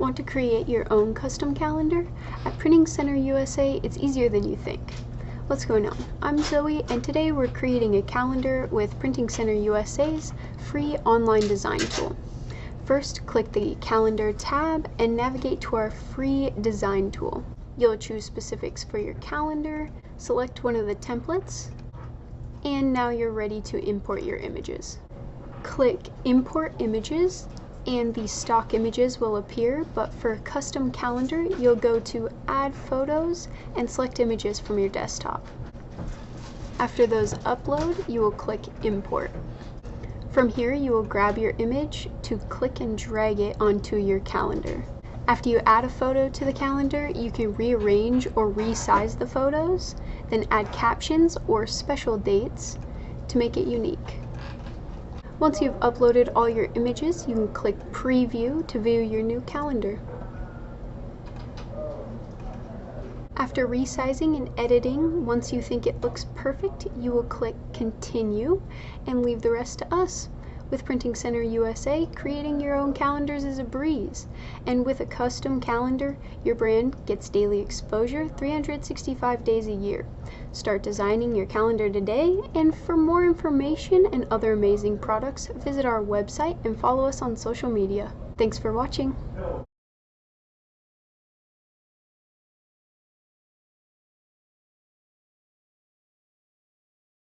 Want to create your own custom calendar? At Printing Center USA, it's easier than you think. What's going on? I'm Zoe, and today we're creating a calendar with Printing Center USA's free online design tool. First, click the Calendar tab and navigate to our free design tool. You'll choose specifics for your calendar, select one of the templates, and now you're ready to import your images. Click Import Images, and the stock images will appear, but for custom calendar, you'll go to Add Photos and select images from your desktop. After those upload, you will click Import. From here, you will grab your image to click and drag it onto your calendar. After you add a photo to the calendar, you can rearrange or resize the photos, then add captions or special dates to make it unique. Once you've uploaded all your images, you can click Preview to view your new calendar. After resizing and editing, once you think it looks perfect, you will click Continue and leave the rest to us. With Printing Center USA, creating your own calendars is a breeze. And with a custom calendar, your brand gets daily exposure 365 days a year. Start designing your calendar today, and for more information and other amazing products, visit our website and follow us on social media. Thanks for watching.